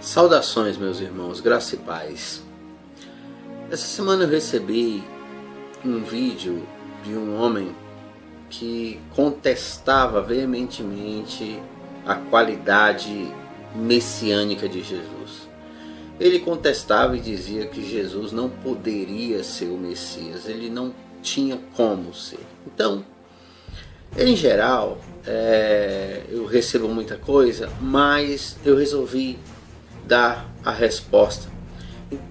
Saudações, meus irmãos, graça e paz. Essa semana eu recebi um vídeo de um homem que contestava veementemente a qualidade messiânica de Jesus. Ele contestava e dizia que Jesus não poderia ser o Messias, ele não tinha como ser. Então, em geral, eu recebo muita coisa, mas eu resolvi dar a resposta.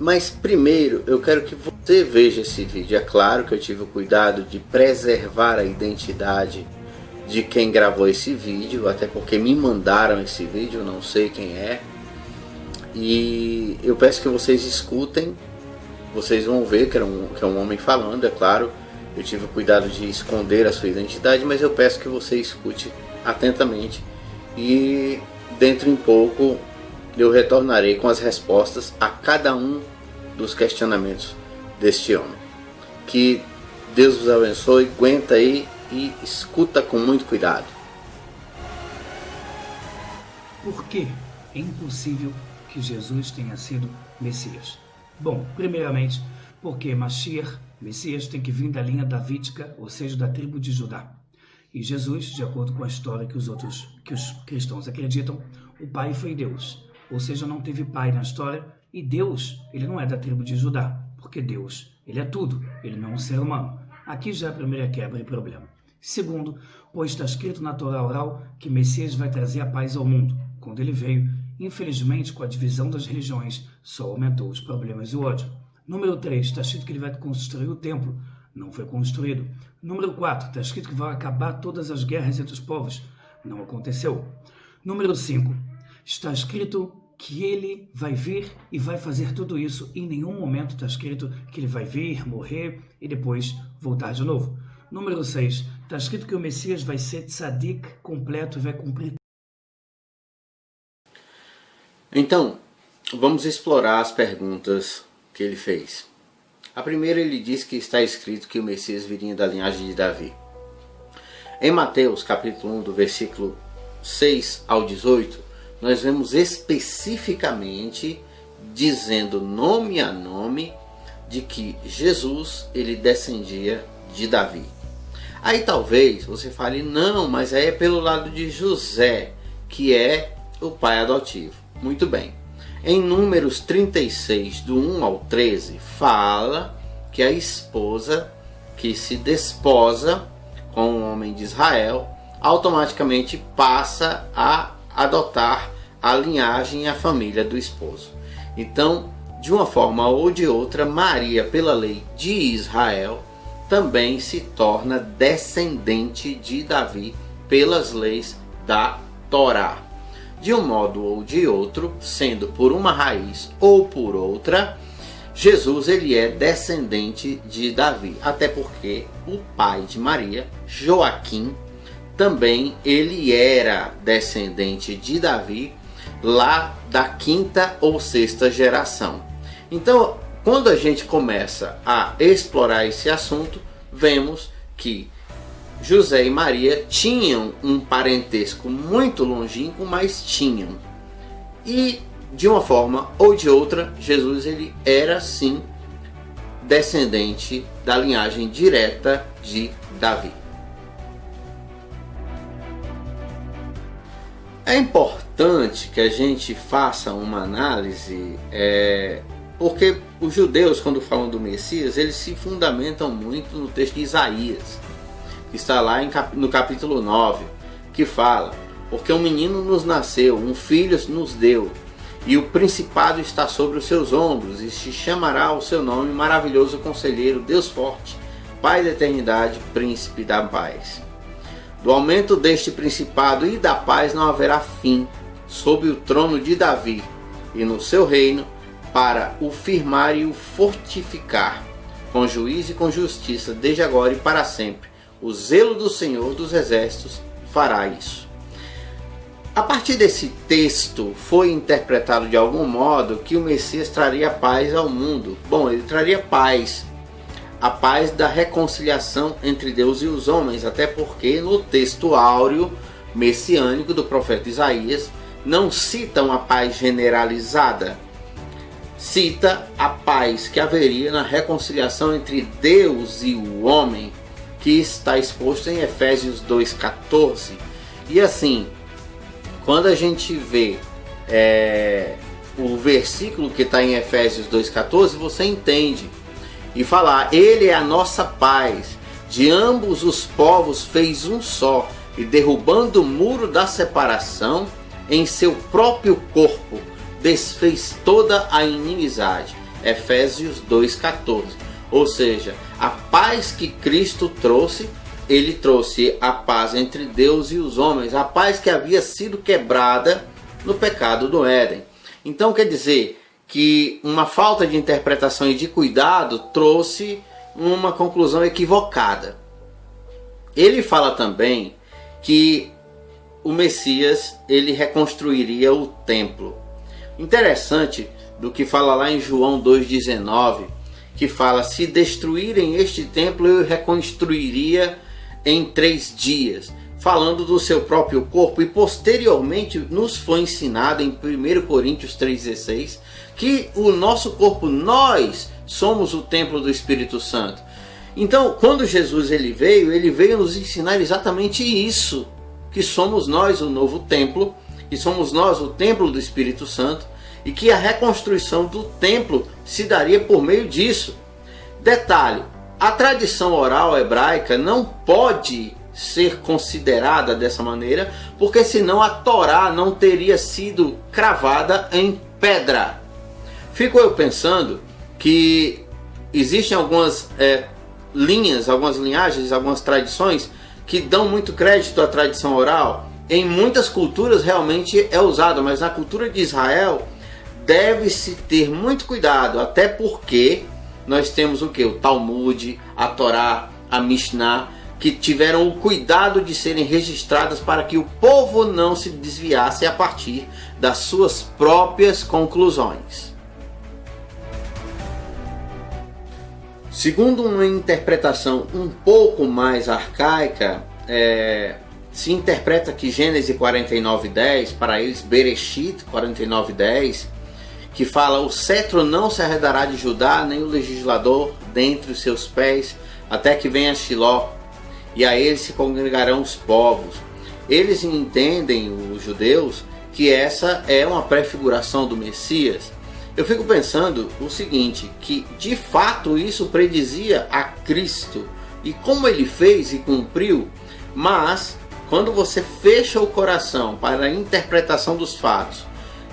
Mas primeiro eu quero que você veja esse vídeo. É claro que eu tive o cuidado de preservar a identidade de quem gravou esse vídeo, até porque me mandaram esse vídeo, não sei quem é. E eu peço que vocês escutem, vocês vão ver que é um homem falando, é claro. Eu tive o cuidado de esconder a sua identidade, mas eu peço que você escute atentamente e dentro em pouco eu retornarei com as respostas a cada um dos questionamentos deste homem. Que Deus vos abençoe, aguenta aí e escuta com muito cuidado. Por que é impossível que Jesus tenha sido Messias? Bom, primeiramente, porque Mashiach, Messias, tem que vir da linha davídica, ou seja, da tribo de Judá. E Jesus, de acordo com a história que os cristãos acreditam, o pai foi Deus. Ou seja, não teve pai na história, e Deus, ele não é da tribo de Judá, porque Deus, ele é tudo, ele não é um ser humano. Aqui já é a primeira quebra e problema. Segundo, pois está escrito na Torá oral que Messias vai trazer a paz ao mundo. Quando ele veio, infelizmente, com a divisão das religiões, só aumentou os problemas e o ódio. Número 3, está escrito que ele vai construir o templo, não foi construído. Número 4, está escrito que vai acabar todas as guerras entre os povos, não aconteceu. Número 5, está escrito que ele vai vir e vai fazer tudo isso. Em nenhum momento está escrito que ele vai vir, morrer e depois voltar de novo. Número 6, está escrito que o Messias vai ser tzadik completo e vai cumprir. Então, vamos explorar as perguntas que ele fez. A primeira, ele diz que está escrito que o Messias viria da linhagem de Davi. Em Mateus capítulo 1, do versículo 6 ao 18, nós vemos especificamente dizendo nome a nome de que Jesus ele descendia de Davi. Aí talvez você fale, não, mas aí é pelo lado de José, que é o pai adotivo. Muito bem. Em Números 36, do 1 ao 13, fala que a esposa que se desposa com um homem de Israel automaticamente passa a adotar a linhagem e a família do esposo. Então, de uma forma ou de outra, Maria, pela lei de Israel, também se torna descendente de Davi pelas leis da Torá. De um modo ou de outro, sendo por uma raiz ou por outra, Jesus ele é descendente de Davi. Até porque o pai de Maria, Joaquim, também ele era descendente de Davi lá da quinta ou sexta geração. Então, quando a gente começa a explorar esse assunto, vemos que José e Maria tinham um parentesco muito longínquo, mas tinham. E de uma forma ou de outra, Jesus ele era sim descendente da linhagem direta de Davi. É importante que a gente faça uma análise, porque os judeus, quando falam do Messias, eles se fundamentam muito no texto de Isaías, que está lá no capítulo 9, que fala: porque um menino nos nasceu, um filho nos deu, e o principado está sobre os seus ombros, e se chamará o seu nome Maravilhoso Conselheiro, Deus Forte, Pai da Eternidade, Príncipe da Paz. Do aumento deste principado e da paz não haverá fim, sob o trono de Davi, e no seu reino, para o firmar e o fortificar, com juízo e com justiça, desde agora e para sempre. O zelo do Senhor dos Exércitos fará isso. A partir desse texto foi interpretado de algum modo que o Messias traria paz ao mundo. Bom, ele traria paz, a paz da reconciliação entre Deus e os homens, até porque no texto áureo messiânico do profeta Isaías não cita uma paz generalizada, cita a paz que haveria na reconciliação entre Deus e o homem, que está exposto em Efésios 2,14. E assim, quando a gente vê o versículo que está em Efésios 2,14, você entende. E falar, ele é a nossa paz, de ambos os povos fez um só, e derrubando o muro da separação, em seu próprio corpo, desfez toda a inimizade. Efésios 2,14. Ou seja, a paz que Cristo trouxe, ele trouxe a paz entre Deus e os homens, a paz que havia sido quebrada no pecado do Éden. Então quer dizer que uma falta de interpretação e de cuidado trouxe uma conclusão equivocada. Ele fala também que o Messias, ele reconstruiria o templo. Interessante do que fala lá em João 2,19, que fala, se destruírem este templo, eu reconstruiria em 3 dias. Falando do seu próprio corpo, e posteriormente nos foi ensinado em 1 Coríntios 3,16, que o nosso corpo, nós somos o templo do Espírito Santo. Então, quando Jesus ele veio nos ensinar exatamente isso, que somos nós o novo templo, que somos nós o templo do Espírito Santo, e que a reconstrução do templo se daria por meio disso. Detalhe, a tradição oral hebraica não pode ser considerada dessa maneira, porque senão a Torá não teria sido cravada em pedra. Fico eu pensando que existem algumas algumas linhagens, algumas tradições que dão muito crédito à tradição oral. Em muitas culturas realmente é usado, mas na cultura de Israel deve-se ter muito cuidado, até porque nós temos o que? O Talmud, a Torá, a Mishnah, que tiveram o cuidado de serem registradas para que o povo não se desviasse a partir das suas próprias conclusões. Segundo uma interpretação um pouco mais arcaica, se interpreta que Gênesis 49:10, para eles Bereshit 49:10, que fala, o cetro não se arredará de Judá, nem o legislador dentre os seus pés, até que venha Shiló, e a ele se congregarão os povos. Eles entendem, os judeus, que essa é uma prefiguração do Messias. Eu fico pensando o seguinte, que de fato isso predizia a Cristo, e como ele fez e cumpriu, mas quando você fecha o coração para a interpretação dos fatos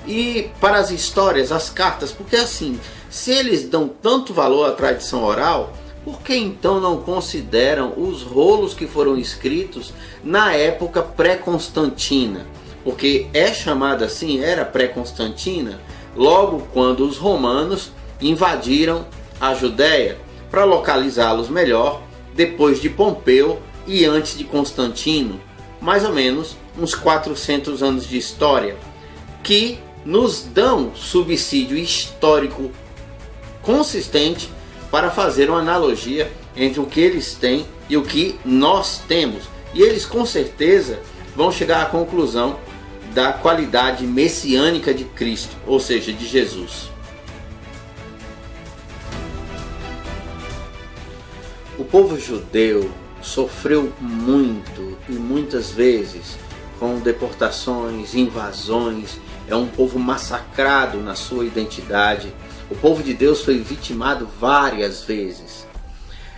e para as histórias, as cartas, porque assim, se eles dão tanto valor à tradição oral, por que então não consideram os rolos que foram escritos na época pré-constantina? Porque é chamada assim, era pré-constantina, logo quando os romanos invadiram a Judéia, para localizá-los melhor, depois de Pompeu e antes de Constantino, mais ou menos uns 400 anos de história, que nos dão subsídio histórico consistente para fazer uma analogia entre o que eles têm e o que nós temos. E eles com certeza vão chegar à conclusão da qualidade messiânica de Cristo, ou seja, de Jesus. O povo judeu sofreu muito e muitas vezes com deportações, invasões, é um povo massacrado na sua identidade. O povo de Deus foi vitimado várias vezes.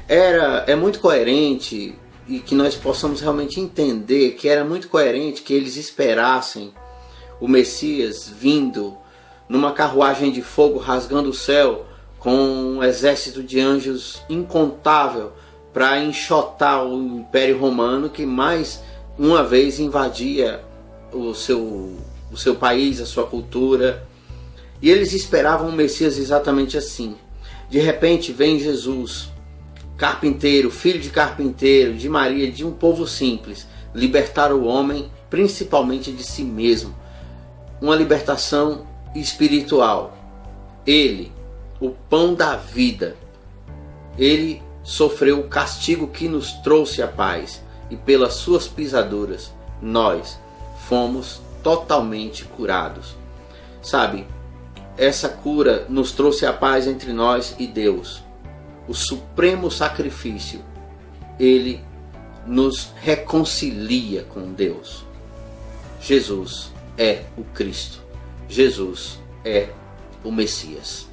É muito coerente, e que nós possamos realmente entender que era muito coerente que eles esperassem o Messias vindo numa carruagem de fogo rasgando o céu com um exército de anjos incontável para enxotar o Império Romano, que mais uma vez invadia o seu país, a sua cultura. E eles esperavam o Messias exatamente assim. De repente vem Jesus, carpinteiro, filho de carpinteiro, de Maria, de um povo simples, libertar o homem principalmente de si mesmo. Uma libertação espiritual. Ele, o pão da vida, ele sofreu o castigo que nos trouxe a paz, e pelas suas pisaduras nós fomos totalmente curados. Sabe, essa cura nos trouxe a paz entre nós e Deus. O supremo sacrifício, ele nos reconcilia com Deus. Jesus é o Cristo. Jesus é o Messias.